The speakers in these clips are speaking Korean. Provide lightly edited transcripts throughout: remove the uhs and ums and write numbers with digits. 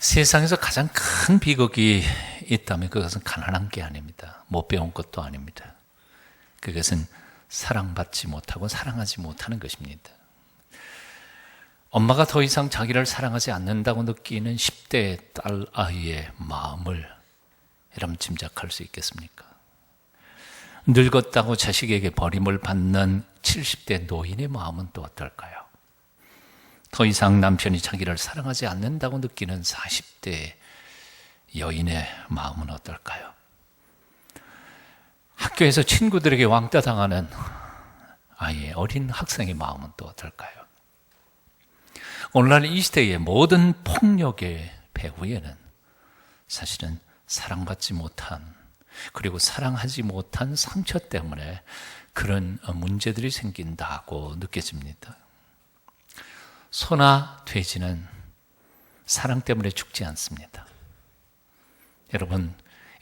세상에서 가장 큰 비극이 있다면 그것은 가난한 게 아닙니다. 못 배운 것도 아닙니다. 그것은 사랑받지 못하고 사랑하지 못하는 것입니다. 엄마가 더 이상 자기를 사랑하지 않는다고 느끼는 10대 딸 아이의 마음을 여러분 짐작할 수 있겠습니까? 늙었다고 자식에게 버림을 받는 70대 노인의 마음은 또 어떨까요? 더 이상 남편이 자기를 사랑하지 않는다고 느끼는 40대 여인의 마음은 어떨까요? 학교에서 친구들에게 왕따 당하는 아이의 어린 학생의 마음은 또 어떨까요? 오늘날 이 시대의 모든 폭력의 배후에는 사실은 사랑받지 못한, 그리고 사랑하지 못한 상처 때문에 그런 문제들이 생긴다고 느껴집니다. 소나 돼지는 사랑 때문에 죽지 않습니다. 여러분,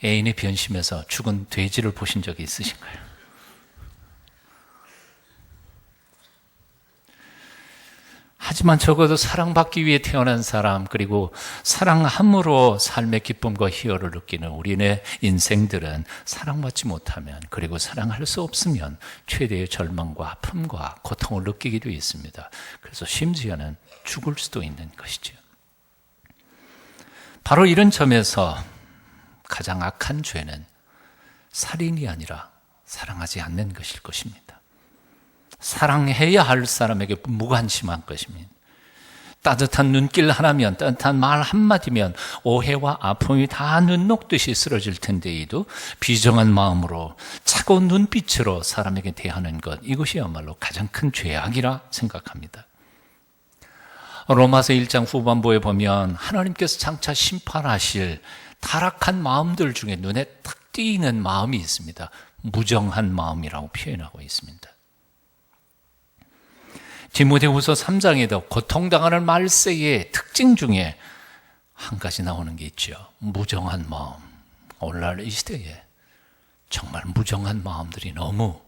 애인이 변심해서 죽은 돼지를 보신 적이 있으신가요? 하지만 적어도 사랑받기 위해 태어난 사람, 그리고 사랑함으로 삶의 기쁨과 희열을 느끼는 우리네 인생들은 사랑받지 못하면, 그리고 사랑할 수 없으면 최대의 절망과 아픔과 고통을 느끼기도 있습니다. 그래서 심지어는 죽을 수도 있는 것이죠. 바로 이런 점에서 가장 악한 죄는 살인이 아니라 사랑하지 않는 것일 것입니다. 사랑해야 할 사람에게 무관심한 것입니다. 따뜻한 눈길 하나면, 따뜻한 말 한마디면 오해와 아픔이 다 눈 녹듯이 쓰러질 텐데에도 비정한 마음으로 차가운 눈빛으로 사람에게 대하는 것, 이것이야말로 가장 큰 죄악이라 생각합니다. 로마서 1장 후반부에 보면 하나님께서 장차 심판하실 타락한 마음들 중에 눈에 탁 띄는 마음이 있습니다. 무정한 마음이라고 표현하고 있습니다. 디모데후서 3장에도 고통당하는 말세의 특징 중에 한 가지 나오는 게 있죠. 무정한 마음. 오늘날 이 시대에 정말 무정한 마음들이 너무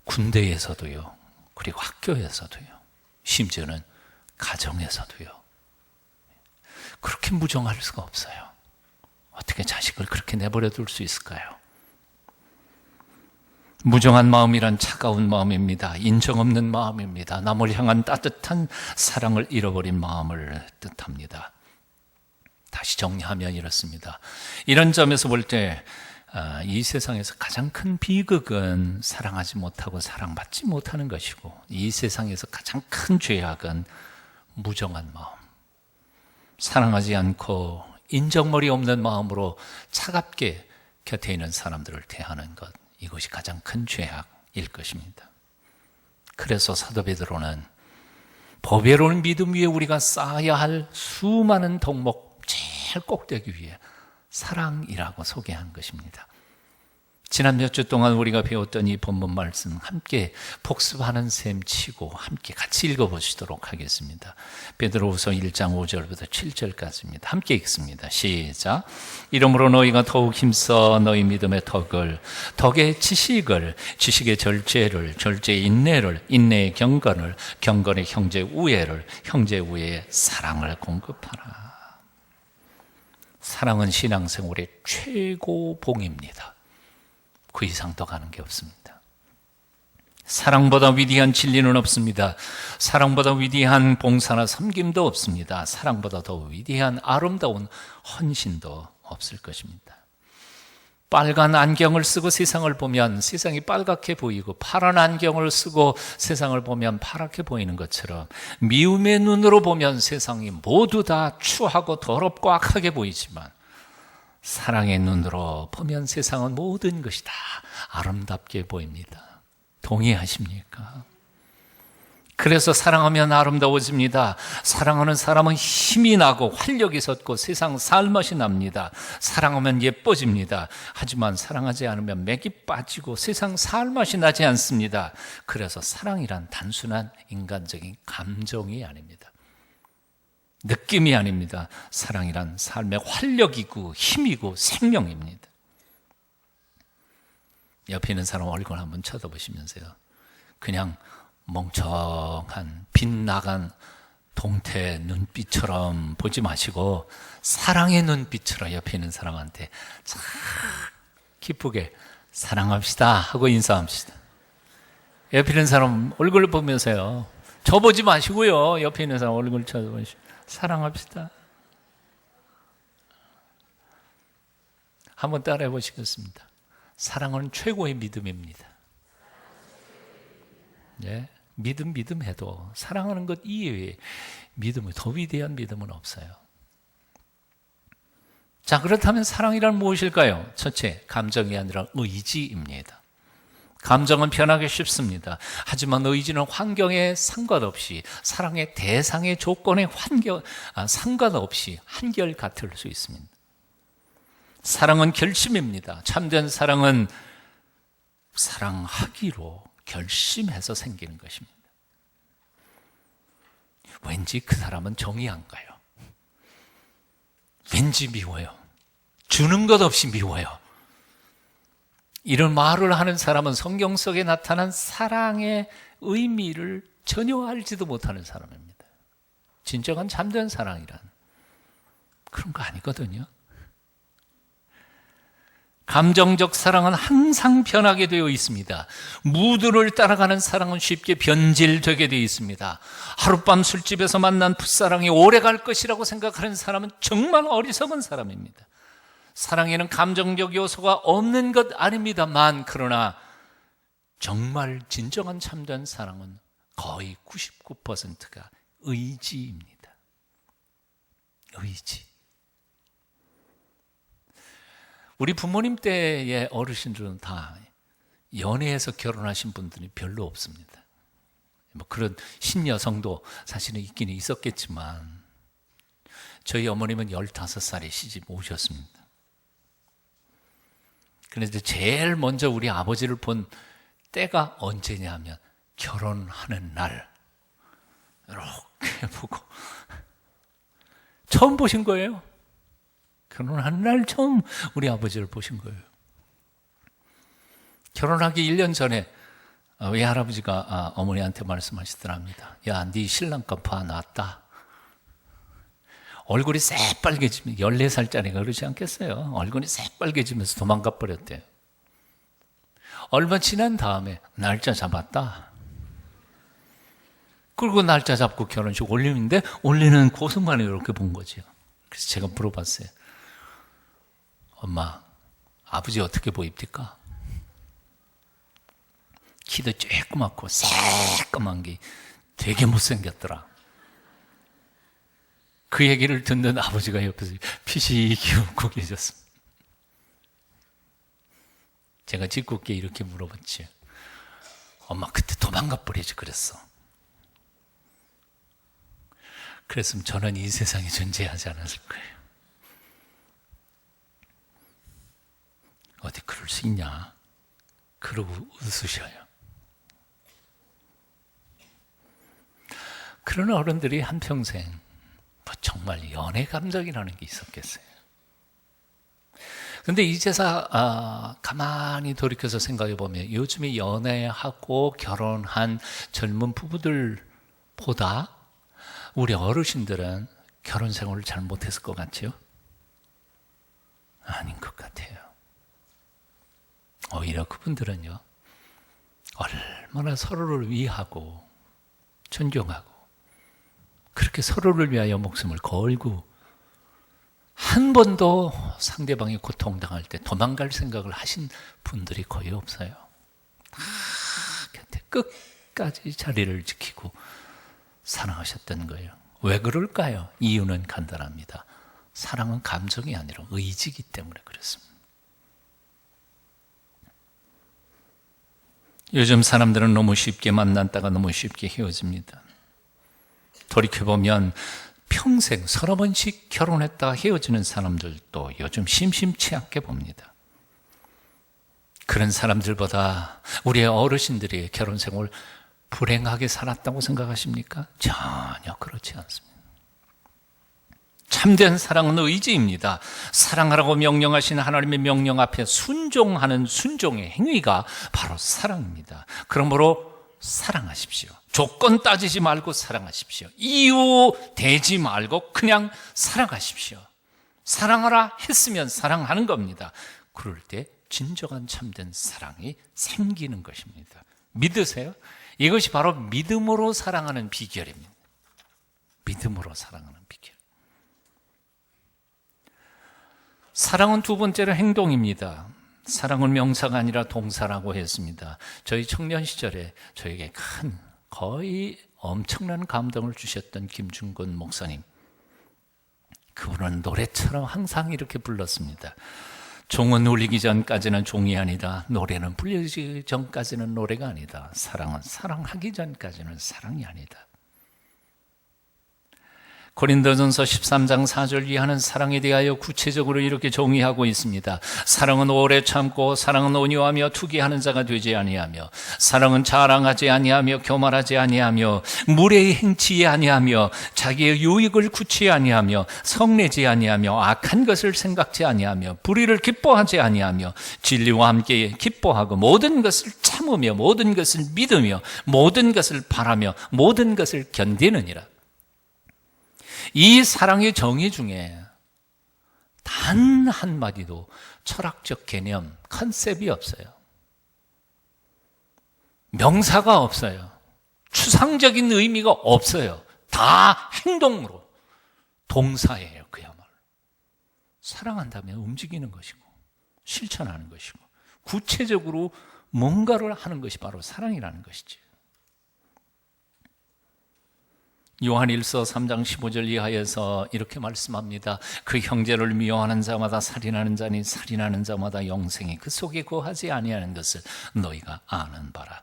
군대에서도요, 그리고 학교에서도요, 심지어는 가정에서도요, 그렇게 무정할 수가 없어요. 어떻게 자식을 그렇게 내버려 둘 수 있을까요? 무정한 마음이란 차가운 마음입니다. 인정 없는 마음입니다. 남을 향한 따뜻한 사랑을 잃어버린 마음을 뜻합니다. 다시 정리하면 이렇습니다. 이런 점에서 볼 때 이 세상에서 가장 큰 비극은 사랑하지 못하고 사랑받지 못하는 것이고, 이 세상에서 가장 큰 죄악은 무정한 마음, 사랑하지 않고 인정머리 없는 마음으로 차갑게 곁에 있는 사람들을 대하는 것, 이것이 가장 큰 죄악일 것입니다. 그래서 사도 베드로는 보배로운 믿음 위에 우리가 쌓아야 할 수많은 덕목 제일 꼭대기 위에 사랑이라고 소개한 것입니다. 지난 몇 주 동안 우리가 배웠던 이 본문 말씀 함께 복습하는 셈 치고 함께 같이 읽어보시도록 하겠습니다. 베드로후서 1장 5절부터 7절까지입니다. 함께 읽습니다. 시작. 이러므로 너희가 더욱 힘써 너희 믿음의 덕의 지식의 절제를, 절제의 인내를, 인내의 경건을, 경건의 형제 우애를, 형제 우애의 사랑을 공급하라. 사랑은 신앙생활의 최고 봉입니다. 그 이상 더 가는 게 없습니다. 사랑보다 위대한 진리는 없습니다. 사랑보다 위대한 봉사나 섬김도 없습니다. 사랑보다 더 위대한 아름다운 헌신도 없을 것입니다. 빨간 안경을 쓰고 세상을 보면 세상이 빨갛게 보이고, 파란 안경을 쓰고 세상을 보면 파랗게 보이는 것처럼 미움의 눈으로 보면 세상이 모두 다 추하고 더럽고 악하게 보이지만, 사랑의 눈으로 보면 세상은 모든 것이 다 아름답게 보입니다. 동의하십니까? 그래서 사랑하면 아름다워집니다. 사랑하는 사람은 힘이 나고 활력이 솟고 세상 살맛이 납니다. 사랑하면 예뻐집니다. 하지만 사랑하지 않으면 맥이 빠지고 세상 살맛이 나지 않습니다. 그래서 사랑이란 단순한 인간적인 감정이 아닙니다. 느낌이 아닙니다. 사랑이란 삶의 활력이고 힘이고 생명입니다. 옆에 있는 사람 얼굴 한번 쳐다보시면서요, 그냥 멍청한 빗나간 동태 눈빛처럼 보지 마시고 사랑의 눈빛처럼 옆에 있는 사람한테 참 기쁘게 사랑합시다 하고 인사합시다. 옆에 있는 사람 얼굴을 보면서요. 저 보지 마시고요. 옆에 있는 사람 얼굴 쳐다보시고 사랑합시다. 한번 따라해 보시겠습니다. 사랑은 최고의 믿음입니다. 예, 믿음 해도 사랑하는 것 이외에 믿음은 더 위대한 믿음은 없어요. 자, 그렇다면 사랑이란 무엇일까요? 첫째, 감정이 아니라 의지입니다. 감정은 변하기 쉽습니다. 하지만 의지는 환경에 상관없이, 사랑의 대상의 조건에 상관없이 한결같을 수 있습니다. 사랑은 결심입니다. 참된 사랑은 사랑하기로 결심해서 생기는 것입니다. 왠지 그 사람은 정이 안 가요. 왠지 미워요. 주는 것 없이 미워요. 이런 말을 하는 사람은 성경 속에 나타난 사랑의 의미를 전혀 알지도 못하는 사람입니다. 진정한 참된 사랑이란 그런 거 아니거든요. 감정적 사랑은 항상 변하게 되어 있습니다. 무드를 따라가는 사랑은 쉽게 변질되게 되어 있습니다. 하룻밤 술집에서 만난 풋사랑이 오래 갈 것이라고 생각하는 사람은 정말 어리석은 사람입니다. 사랑에는 감정적 요소가 없는 것 아닙니다만, 그러나 정말 진정한 참된 사랑은 거의 99%가 의지입니다. 의지. 우리 부모님 때의 어르신들은 다 연애해서 결혼하신 분들이 별로 없습니다. 뭐 그런 신여성도 사실은 있기는 있었겠지만, 저희 어머님은 15살에 시집 오셨습니다. 그런데 제일 먼저 우리 아버지를 본 때가 언제냐 하면 결혼하는 날 이렇게 보고 처음 보신 거예요. 결혼하는 날 처음 우리 아버지를 보신 거예요. 결혼하기 1년 전에 외할아버지가 어머니한테 말씀하시더랍니다. 야, 네 신랑감 봐, 나왔다. 얼굴이 새빨개지면 14살짜리가 그러지 않겠어요? 얼굴이 새빨개지면서 도망가 버렸대요. 얼마 지난 다음에 날짜 잡았다. 그리고 날짜 잡고 결혼식 올리는데 올리는 그 순간에 이렇게 본 거죠. 그래서 제가 물어봤어요. 엄마, 아버지 어떻게 보입니까? 키도 쬐끄맣고 새까만 게 되게 못생겼더라. 그 얘기를 듣는 아버지가 옆에서 피식이 웃고 계셨습니다. 제가 짓궂게 이렇게 물어봤지. 엄마, 그때 도망가 버리지 그랬어. 그랬으면 저는 이 세상에 존재하지 않았을 거예요. 어디 그럴 수 있냐? 그러고 웃으셔요. 그런 어른들이 한평생 정말 연애 감정이라는 게 있었겠어요. 그런데 이제서 가만히 돌이켜서 생각해 보면 요즘에 연애하고 결혼한 젊은 부부들보다 우리 어르신들은 결혼 생활을 잘 못했을 것 같죠? 아닌 것 같아요. 오히려 그분들은요, 얼마나 서로를 위하고 존경하고 그렇게 서로를 위하여 목숨을 걸고 한 번도 상대방이 고통당할 때 도망갈 생각을 하신 분들이 거의 없어요. 다 곁에 끝까지 자리를 지키고 사랑하셨던 거예요. 왜 그럴까요? 이유는 간단합니다. 사랑은 감정이 아니라 의지이기 때문에 그렇습니다. 요즘 사람들은 너무 쉽게 만났다가 너무 쉽게 헤어집니다. 돌이켜보면 평생 서너 번씩 결혼했다가 헤어지는 사람들도 요즘 심심치 않게 봅니다. 그런 사람들보다 우리의 어르신들이 결혼 생활 불행하게 살았다고 생각하십니까? 전혀 그렇지 않습니다. 참된 사랑은 의지입니다. 사랑하라고 명령하신 하나님의 명령 앞에 순종하는 순종의 행위가 바로 사랑입니다. 그러므로 사랑하십시오. 조건 따지지 말고 사랑하십시오. 이유 대지 말고 그냥 사랑하십시오. 사랑하라 했으면 사랑하는 겁니다. 그럴 때 진정한 참된 사랑이 생기는 것입니다. 믿으세요? 이것이 바로 믿음으로 사랑하는 비결입니다. 믿음으로 사랑하는 비결. 사랑은 두 번째로 행동입니다. 사랑은 명사가 아니라 동사라고 했습니다. 저희 청년 시절에 저에게 거의 엄청난 감동을 주셨던 김중건 목사님, 그분은 노래처럼 항상 이렇게 불렀습니다. 종은 울리기 전까지는 종이 아니다. 노래는 불리기 전까지는 노래가 아니다. 사랑은 사랑하기 전까지는 사랑이 아니다. 고린도전서 13장 4절 이하는 사랑에 대하여 구체적으로 이렇게 정의하고 있습니다. 사랑은 오래 참고 사랑은 온유하며 투기하는 자가 되지 아니하며 사랑은 자랑하지 아니하며 교만하지 아니하며 무례히 행치 아니하며 자기의 유익을 구치 아니하며 성내지 아니하며 악한 것을 생각지 아니하며 불의를 기뻐하지 아니하며 진리와 함께 기뻐하고 모든 것을 참으며 모든 것을 믿으며 모든 것을 바라며 모든 것을 견디느니라. 이 사랑의 정의 중에 단 한마디도 철학적 개념, 컨셉이 없어요. 명사가 없어요. 추상적인 의미가 없어요. 다 행동으로, 동사예요. 그야말로 사랑한다면 움직이는 것이고 실천하는 것이고 구체적으로 뭔가를 하는 것이 바로 사랑이라는 것이지. 요한일서 3장 15절 이하에서 이렇게 말씀합니다. 그 형제를 미워하는 자마다 살인하는 자니 살인하는 자마다 영생이 그 속에 거하지 아니하는 것을 너희가 아는 바라.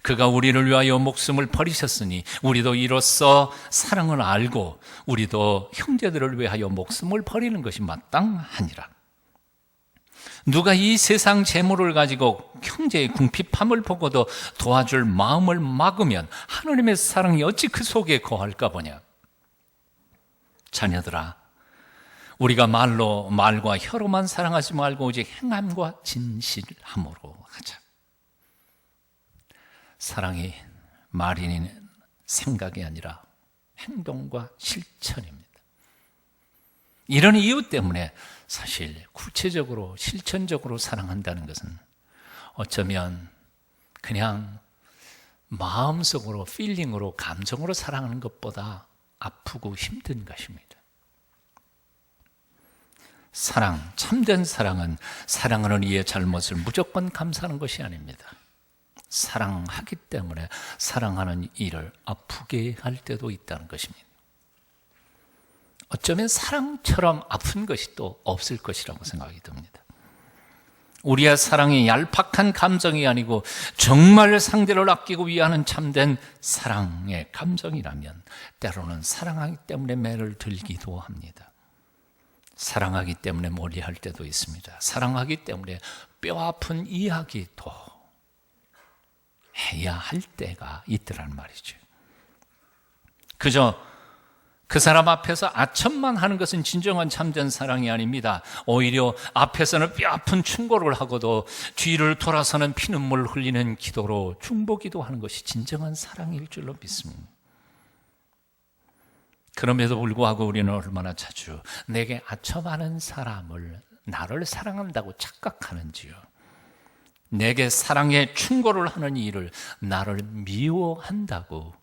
그가 우리를 위하여 목숨을 버리셨으니 우리도 이로써 사랑을 알고 우리도 형제들을 위하여 목숨을 버리는 것이 마땅하니라. 누가 이 세상 재물을 가지고 형제의 궁핍함을 보고도 도와줄 마음을 막으면 하나님의 사랑이 어찌 그 속에 거할까 보냐. 자녀들아, 우리가 말과 혀로만 사랑하지 말고 오직 행함과 진실함으로 하자. 사랑이 말이 생각이 아니라 행동과 실천입니다. 이런 이유 때문에 사실 구체적으로 실천적으로 사랑한다는 것은 어쩌면 그냥 마음속으로 필링으로 감정으로 사랑하는 것보다 아프고 힘든 것입니다. 사랑, 참된 사랑은 사랑하는 이의 잘못을 무조건 감사하는 것이 아닙니다. 사랑하기 때문에 사랑하는 이를 아프게 할 때도 있다는 것입니다. 어쩌면 사랑처럼 아픈 것이 또 없을 것이라고 생각이 듭니다. 우리의 사랑이 얄팍한 감정이 아니고 정말 상대를 아끼고 위하는 참된 사랑의 감정이라면 때로는 사랑하기 때문에 매를 들기도 합니다. 사랑하기 때문에 몰이할 때도 있습니다. 사랑하기 때문에 뼈아픈 이야기도 해야 할 때가 있더란 말이죠. 그저 그 사람 앞에서 아첨만 하는 것은 진정한 참된 사랑이 아닙니다. 오히려 앞에서는 뼈아픈 충고를 하고도 뒤를 돌아서는 피눈물 흘리는 기도로 중보기도 하는 것이 진정한 사랑일 줄로 믿습니다. 그럼에도 불구하고 우리는 얼마나 자주 내게 아첨하는 사람을 나를 사랑한다고 착각하는지요. 내게 사랑의 충고를 하는 이를 나를 미워한다고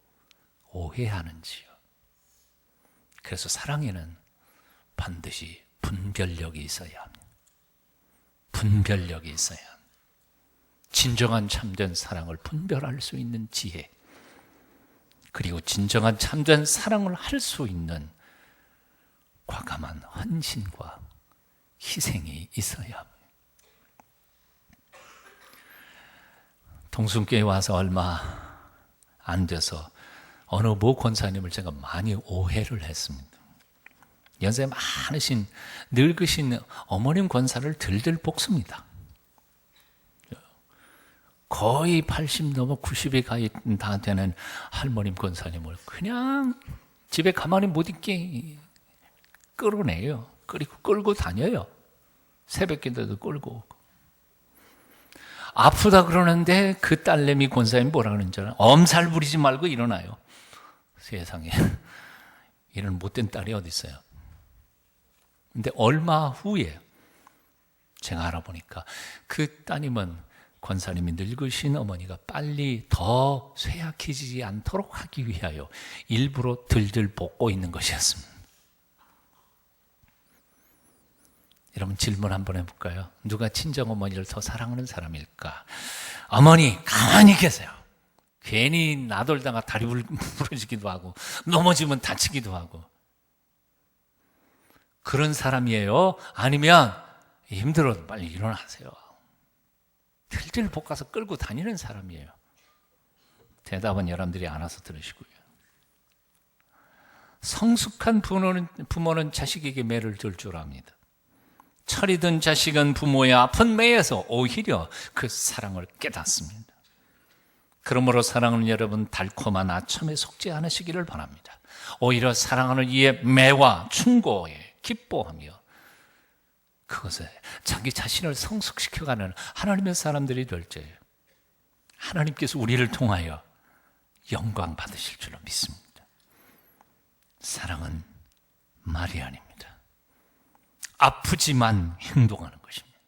오해하는지요. 그래서 사랑에는 반드시 분별력이 있어야 합니다. 분별력이 있어야 합니다. 진정한 참된 사랑을 분별할 수 있는 지혜, 그리고 진정한 참된 사랑을 할 수 있는 과감한 헌신과 희생이 있어야 합니다. 동순교회 와서 얼마 안 돼서 어느 모 권사님을 제가 많이 오해를 했습니다. 연세 많으신 늙으신 어머님 권사를 들들 볶습니다. 거의 80 넘어 90이 가까이 다 되는 할머님 권사님을 그냥 집에 가만히 못 있게 끌어내요. 그리고 끌고 다녀요. 새벽기도도 끌고 오고. 아프다 그러는데 그 딸내미 권사님이 뭐라 그러는 줄 알아요? 엄살 부리지 말고 일어나요. 세상에 이런 못된 딸이 어디 있어요. 근데 얼마 후에 제가 알아보니까 그 따님은 권사님이 늙으신 어머니가 빨리 더 쇠약해지지 않도록 하기 위하여 일부러 들들 볶고 있는 것이었습니다. 여러분 질문 한번 해볼까요? 누가 친정어머니를 더 사랑하는 사람일까? 어머니 가만히 계세요. 괜히 나돌다가 다리 부러지기도 하고 넘어지면 다치기도 하고 그런 사람이에요? 아니면 힘들어도 빨리 일어나세요. 들들 볶아서 끌고 다니는 사람이에요. 대답은 여러분들이 알아서 들으시고요. 성숙한 부모는 자식에게 매를 줄 줄 압니다. 철이 든 자식은 부모의 아픈 매에서 오히려 그 사랑을 깨닫습니다. 그러므로 사랑하는 여러분, 달콤한 아첨에 속지 않으시기를 바랍니다. 오히려 사랑하는 이의 매와 충고에 기뻐하며 그것에 자기 자신을 성숙시켜가는 하나님의 사람들이 될 때 하나님께서 우리를 통하여 영광 받으실 줄로 믿습니다. 사랑은 말이 아닙니다. 아프지만 행동하는 것입니다.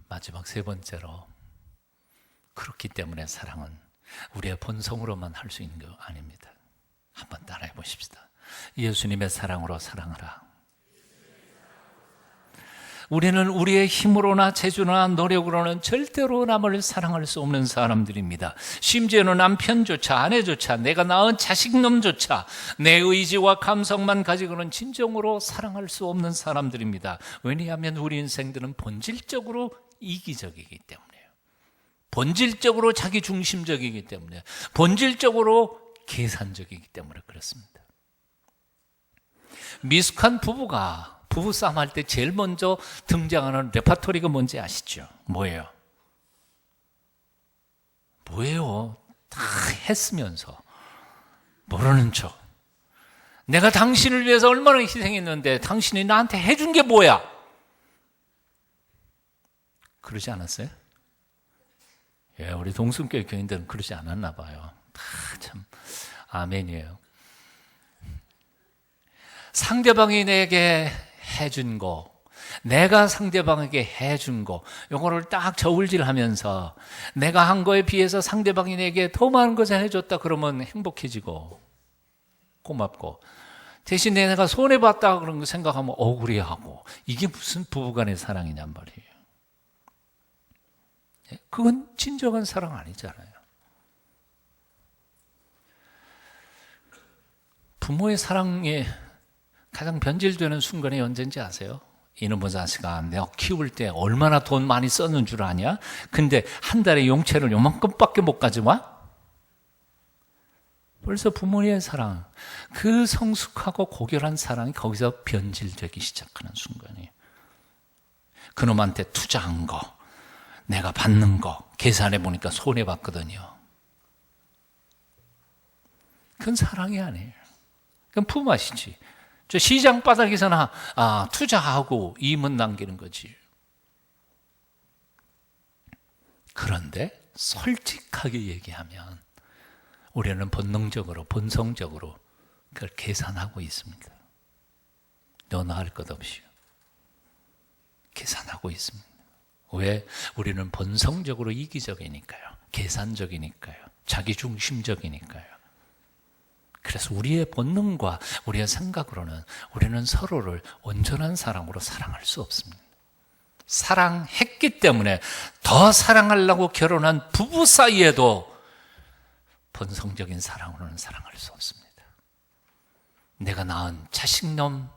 마지막 세 번째로, 그렇기 때문에 사랑은 우리의 본성으로만 할 수 있는 거 아닙니다. 한번 따라해 보십시다. 예수님의 사랑으로 사랑하라. 우리는 우리의 힘으로나 재주나 노력으로는 절대로 남을 사랑할 수 없는 사람들입니다. 심지어는 남편조차 아내조차 내가 낳은 자식놈조차 내 의지와 감성만 가지고는 진정으로 사랑할 수 없는 사람들입니다. 왜냐하면 우리 인생들은 본질적으로 이기적이기 때문에요. 본질적으로 자기중심적이기 때문에, 본질적으로 계산적이기 때문에 그렇습니다. 미숙한 부부가 부부싸움 할 때 제일 먼저 등장하는 레퍼토리가 뭔지 아시죠? 뭐예요? 다 했으면서 모르는 척. 내가 당신을 위해서 얼마나 희생했는데 당신이 나한테 해준 게 뭐야? 그러지 않았어요? 예, 우리 동순교회 교인들은 그러지 않았나 봐요. 참 아멘이에요. 상대방이 내게 해준 거, 내가 상대방에게 해준 거, 요거를 딱 저울질하면서 내가 한 거에 비해서 상대방이 내게 더 많은 것을 해줬다 그러면 행복해지고 고맙고, 대신 내가 손해봤다 그런 거 생각하면 억울해하고, 이게 무슨 부부간의 사랑이냔 말이에요. 그건 진정한 사랑 아니잖아요. 부모의 사랑에 가장 변질되는 순간이 언제인지 아세요? 이놈의 자식아, 내가 키울 때 얼마나 돈 많이 썼는 줄 아냐? 근데 한 달에 용돈을 요만큼밖에 못 가져와? 벌써 부모의 사랑, 그 성숙하고 고결한 사랑이 거기서 변질되기 시작하는 순간이에요. 그놈한테 투자한 거, 내가 받는 거 계산해 보니까 손해봤거든요. 그건 사랑이 아니에요. 그건 품앗이지. 저 시장 바닥에서나 투자하고 이익만 남기는 거지. 그런데 솔직하게 얘기하면 우리는 본능적으로, 본성적으로 그걸 계산하고 있습니다. 너나 할 것 없이요. 계산하고 있습니다. 왜? 우리는 본성적으로 이기적이니까요. 계산적이니까요. 자기중심적이니까요. 그래서 우리의 본능과 우리의 생각으로는 우리는 서로를 온전한 사랑으로 사랑할 수 없습니다. 사랑했기 때문에 더 사랑하려고 결혼한 부부 사이에도 본성적인 사랑으로는 사랑할 수 없습니다. 내가 낳은 자식놈,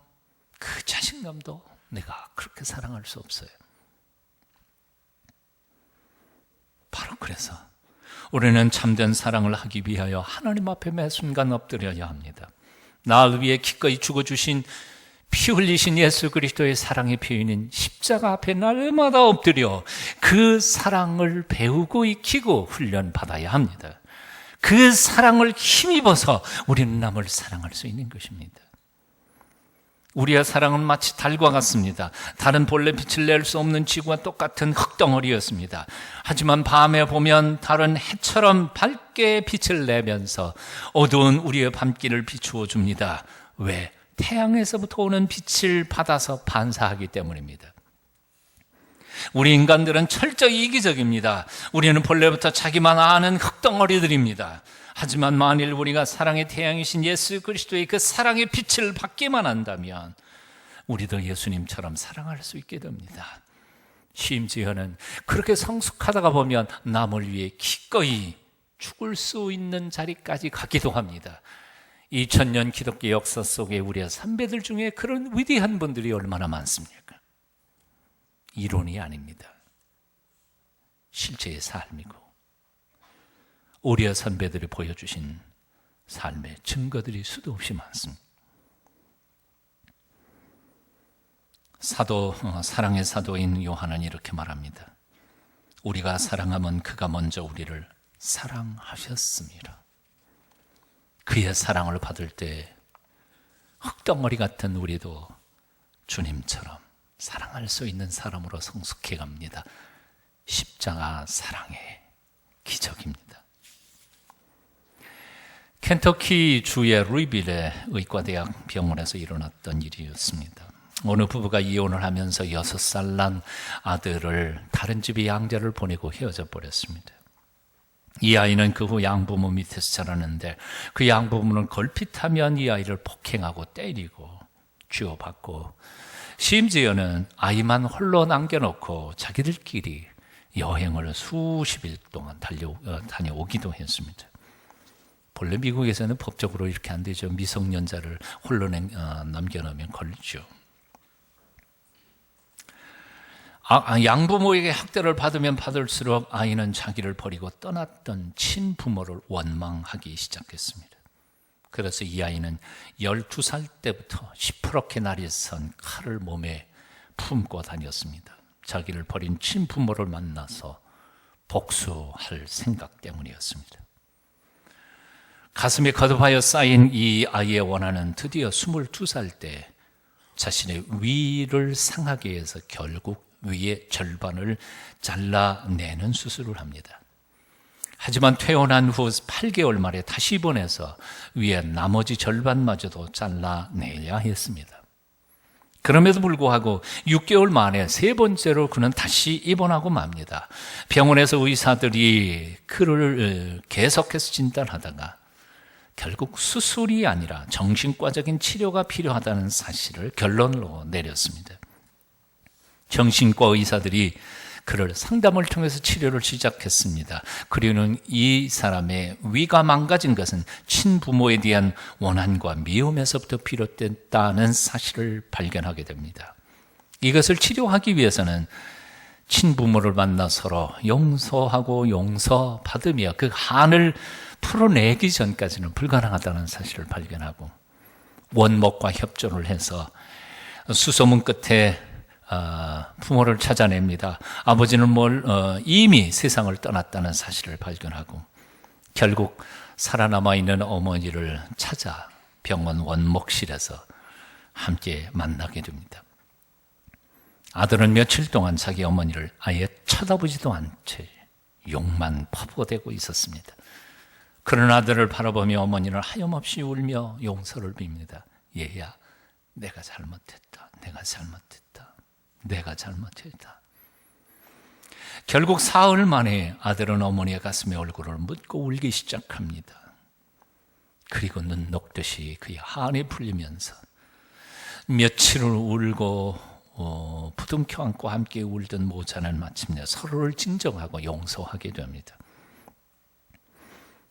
그 자식놈도 내가 그렇게 사랑할 수 없어요. 바로 그래서 우리는 참된 사랑을 하기 위하여 하나님 앞에 매 순간 엎드려야 합니다. 나를 위해 기꺼이 죽어주신, 피 흘리신 예수 그리스도의 사랑의 표현인 십자가 앞에 날마다 엎드려 그 사랑을 배우고 익히고 훈련받아야 합니다. 그 사랑을 힘입어서 우리는 남을 사랑할 수 있는 것입니다. 우리의 사랑은 마치 달과 같습니다. 달은 본래 빛을 낼 수 없는 지구와 똑같은 흙덩어리였습니다. 하지만 밤에 보면 달은 해처럼 밝게 빛을 내면서 어두운 우리의 밤길을 비추어 줍니다. 왜? 태양에서부터 오는 빛을 받아서 반사하기 때문입니다. 우리 인간들은 철저히 이기적입니다. 우리는 본래부터 자기만 아는 흙덩어리들입니다. 하지만 만일 우리가 사랑의 태양이신 예수 그리스도의 그 사랑의 빛을 받기만 한다면 우리도 예수님처럼 사랑할 수 있게 됩니다. 심지어는 그렇게 성숙하다가 보면 남을 위해 기꺼이 죽을 수 있는 자리까지 가기도 합니다. 2000년 기독교 역사 속에 우리의 선배들 중에 그런 위대한 분들이 얼마나 많습니까? 이론이 아닙니다. 실제의 삶이고 우리의 선배들이 보여주신 삶의 증거들이 수도 없이 많습니다. 사랑의 사도인 요한은 이렇게 말합니다. 우리가 사랑하면 그가 먼저 우리를 사랑하셨습니다. 그의 사랑을 받을 때 흙덩어리 같은 우리도 주님처럼 사랑할 수 있는 사람으로 성숙해 갑니다. 십자가 사랑의 기적입니다. 켄터키 주의 루이빌의 의과대학 병원에서 일어났던 일이었습니다. 어느 부부가 이혼을 하면서 6살 난 아들을 다른 집에 양자를 보내고 헤어져 버렸습니다. 이 아이는 그 후 양부모 밑에서 자랐는데 그 양부모는 걸핏하면 이 아이를 폭행하고 때리고 쥐어받고 심지어는 아이만 홀로 남겨놓고 자기들끼리 여행을 수십일 동안 다녀오기도 했습니다. 본래 미국에서는 법적으로 이렇게 안 되죠. 미성년자를 홀로 남겨놓으면 걸리죠. 양부모에게 학대를 받으면 받을수록 아이는 자기를 버리고 떠났던 친부모를 원망하기 시작했습니다. 그래서 이 아이는 12살 때부터 시퍼렇게 날이 선 칼을 몸에 품고 다녔습니다. 자기를 버린 친부모를 만나서 복수할 생각 때문이었습니다. 가슴에 거듭하여 쌓인 이 아이의 원한은 드디어 22살 때 자신의 위를 상하게 해서 결국 위의 절반을 잘라내는 수술을 합니다. 하지만 퇴원한 후 8개월 만에 다시 입원해서 위의 나머지 절반마저도 잘라내야 했습니다. 그럼에도 불구하고 6개월 만에 3번째로 그는 다시 입원하고 맙니다. 병원에서 의사들이 그를 계속해서 진단하다가 결국 수술이 아니라 정신과적인 치료가 필요하다는 사실을 결론으로 내렸습니다. 정신과 의사들이 그를 상담을 통해서 치료를 시작했습니다. 그리고는 이 사람의 위가 망가진 것은 친부모에 대한 원한과 미움에서부터 비롯됐다는 사실을 발견하게 됩니다. 이것을 치료하기 위해서는 친부모를 만나 서로 용서하고 용서받으며 그 한을 풀어내기 전까지는 불가능하다는 사실을 발견하고 원목과 협조를 해서 수소문 끝에 부모를 찾아냅니다. 아버지는 이미 세상을 떠났다는 사실을 발견하고 결국 살아남아 있는 어머니를 찾아 병원 원목실에서 함께 만나게 됩니다. 아들은 며칠 동안 자기 어머니를 아예 쳐다보지도 않은 채 욕만 퍼부어대고 있었습니다. 그런 아들을 바라보며 어머니는 하염없이 울며 용서를 빕니다. 얘야, 내가 잘못했다. 내가 잘못했다. 결국 사흘 만에 아들은 어머니의 가슴에 얼굴을 묻고 울기 시작합니다. 그리고 눈 녹듯이 그의 한이 풀리면서 며칠을 울고 부둥켜 안고 함께 울던 모자는 마침내 서로를 진정하고 용서하게 됩니다.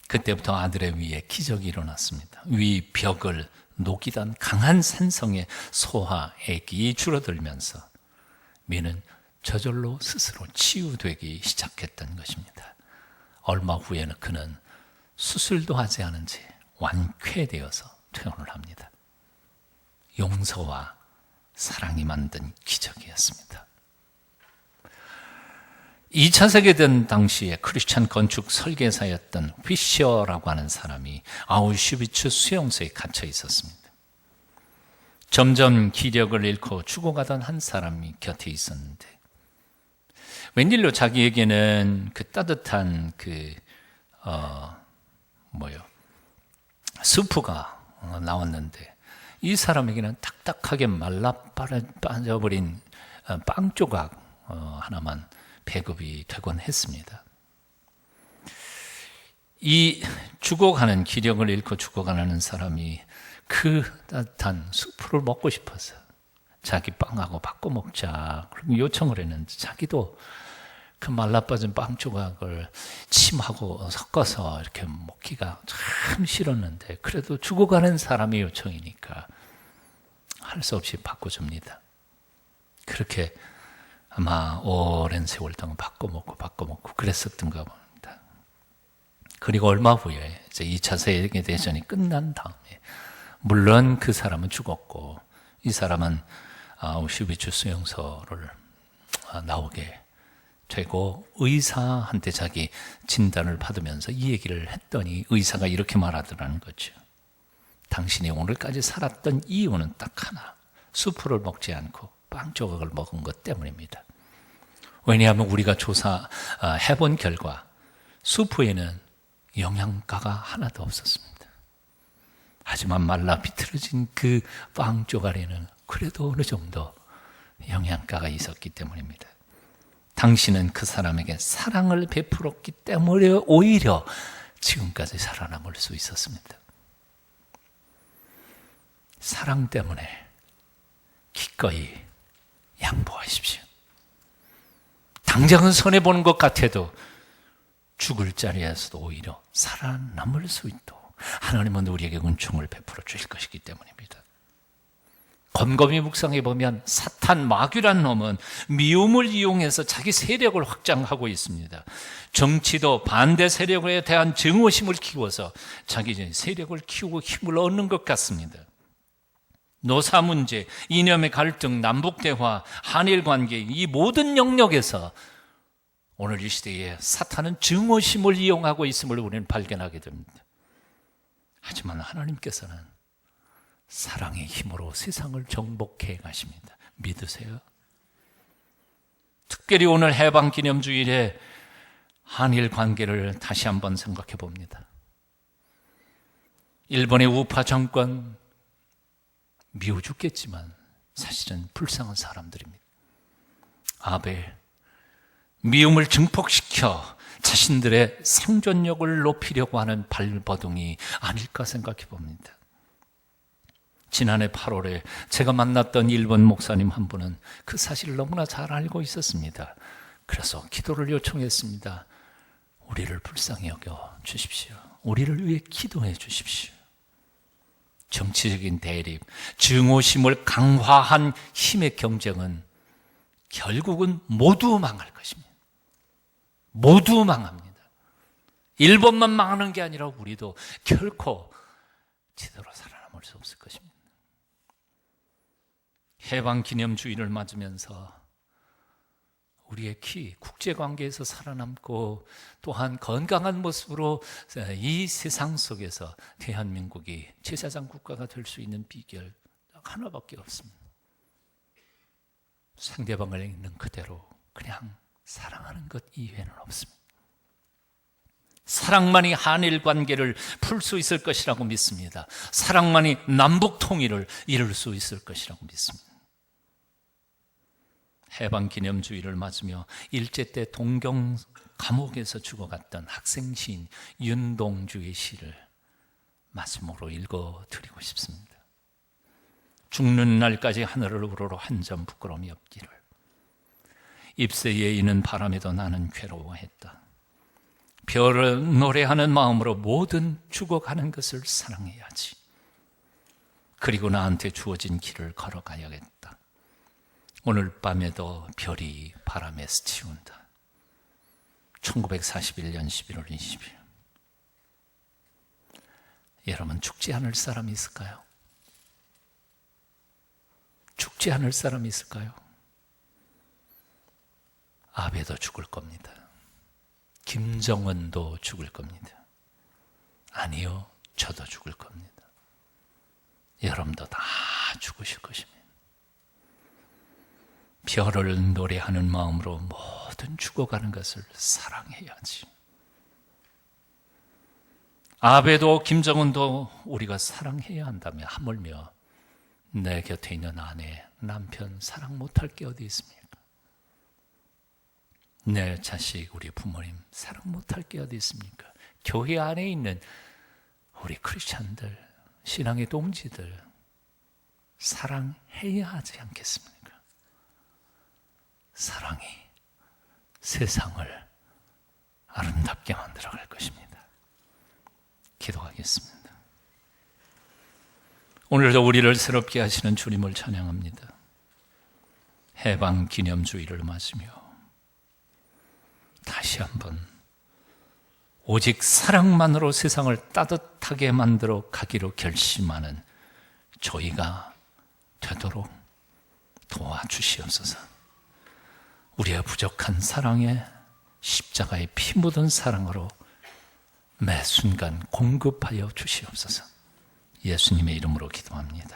그때부터 아들의 위에 기적이 일어났습니다. 위 벽을 녹이던 강한 산성의 소화액이 줄어들면서 미는 저절로 스스로 치유되기 시작했던 것입니다. 얼마 후에는 그는 수술도 하지 않은 채 완쾌되어서 퇴원을 합니다. 용서와 사랑이 만든 기적이었습니다. 2차 세계대전 당시에 크리스찬 건축 설계사였던 피셔라고 하는 사람이 아우슈비츠 수용소에 갇혀 있었습니다. 점점 기력을 잃고 죽어가던 한 사람이 곁에 있었는데 웬일로 자기에게는 그 따뜻한 수프가 나왔는데 이 사람에게는 딱딱하게 말라 빠져버린 빵 조각 하나만 배급이 되곤 했습니다. 이 죽어가는 기력을 잃고 죽어가는 사람이 그 따뜻한 수프를 먹고 싶어서 자기 빵하고 바꿔 먹자 그렇게 요청을 했는데 자기도 그 말라빠진 빵 조각을 침하고 섞어서 이렇게 먹기가 참 싫었는데 그래도 죽어가는 사람의 요청이니까 할 수 없이 바꿔줍니다. 그렇게 아마 오랜 세월 동안 바꿔 먹고 그랬었던가 봅니다. 그리고 얼마 후에 이제 2차 세계대전이 끝난 다음에 물론 그 사람은 죽었고 이 사람은 아우슈비츠 수용소를 나오게 되고 의사한테 자기 진단을 받으면서 이 얘기를 했더니 의사가 이렇게 말하더라는 거죠. 당신이 오늘까지 살았던 이유는 딱 하나, 수프를 먹지 않고 빵 조각을 먹은 것 때문입니다. 왜냐하면 우리가 조사해본 결과 수프에는 영양가가 하나도 없었습니다. 하지만 말라 비틀어진 그 빵 조각에는 그래도 어느 정도 영양가가 있었기 때문입니다. 당신은 그 사람에게 사랑을 베풀었기 때문에 오히려 지금까지 살아남을 수 있었습니다. 사랑 때문에 기꺼이 양보하십시오. 당장은 손해보는 것 같아도 죽을 자리에서도 오히려 살아남을 수 있도록 하나님은 우리에게 은총을 베풀어 주실 것이기 때문입니다. 곰곰이 묵상해 보면 사탄 마귀란 놈은 미움을 이용해서 자기 세력을 확장하고 있습니다. 정치도 반대 세력에 대한 증오심을 키워서 자기 세력을 키우고 힘을 얻는 것 같습니다. 노사 문제, 이념의 갈등, 남북 대화, 한일 관계 이 모든 영역에서 오늘 이 시대에 사탄은 증오심을 이용하고 있음을 우리는 발견하게 됩니다. 하지만 하나님께서는 사랑의 힘으로 세상을 정복해 가십니다. 믿으세요? 특별히 오늘 해방기념주일에 한일 관계를 다시 한번 생각해 봅니다. 일본의 우파 정권 미워 죽겠지만 사실은 불쌍한 사람들입니다. 아베 미움을 증폭시켜 자신들의 생존력을 높이려고 하는 발버둥이 아닐까 생각해 봅니다. 지난해 8월에 제가 만났던 일본 목사님 한 분은 그 사실을 너무나 잘 알고 있었습니다. 그래서 기도를 요청했습니다. 우리를 불쌍히 여겨 주십시오. 우리를 위해 기도해 주십시오. 정치적인 대립, 증오심을 강화한 힘의 경쟁은 결국은 모두 망할 것입니다. 모두 망합니다. 일본만 망하는 게 아니라 우리도 결코 제대로 살아남을 수 없을 것입니다. 해방기념주의를 맞으면서 우리의 국제관계에서 살아남고 또한 건강한 모습으로 이 세상 속에서 대한민국이 제사장 국가가 될 수 있는 비결 하나밖에 없습니다. 상대방을 있는 그대로 그냥 사랑하는 것 이외에는 없습니다. 사랑만이 한일 관계를 풀 수 있을 것이라고 믿습니다. 사랑만이 남북 통일을 이룰 수 있을 것이라고 믿습니다. 해방기념주의를 맞으며 일제 때 동경 감옥에서 죽어갔던 학생 시인 윤동주의 시를 마지막으로 읽어드리고 싶습니다. 죽는 날까지 하늘을 우러러 한 점 부끄러움이 없기를. 잎새에 이는 바람에도 나는 괴로워했다. 별을 노래하는 마음으로 모든 죽어가는 것을 사랑해야지. 그리고 나한테 주어진 길을 걸어가야겠다. 오늘 밤에도 별이 바람에 스치운다. 1941년 11월 20일. 여러분 죽지 않을 사람이 있을까요? 죽지 않을 사람이 있을까요? 아베도 죽을 겁니다. 김정은도 죽을 겁니다. 아니요, 저도 죽을 겁니다. 여러분도 다 죽으실 것입니다. 별을 노래하는 마음으로 모든 죽어가는 것을 사랑해야지. 아베도 김정은도 우리가 사랑해야 한다면 하물며 내 곁에 있는 아내, 남편 사랑 못할 게 어디 있습니까? 내 자식, 우리 부모님 사랑 못할 게 어디 있습니까? 교회 안에 있는 우리 크리스찬들, 신앙의 동지들 사랑해야 하지 않겠습니까? 사랑이 세상을 아름답게 만들어갈 것입니다. 기도하겠습니다. 오늘도 우리를 새롭게 하시는 주님을 찬양합니다. 해방 기념주의를 맞으며 다시 한번 오직 사랑만으로 세상을 따뜻하게 만들어 가기로 결심하는 저희가 되도록 도와주시옵소서. 우리의 부족한 사랑에 십자가의 피 묻은 사랑으로 매 순간 공급하여 주시옵소서. 예수님의 이름으로 기도합니다.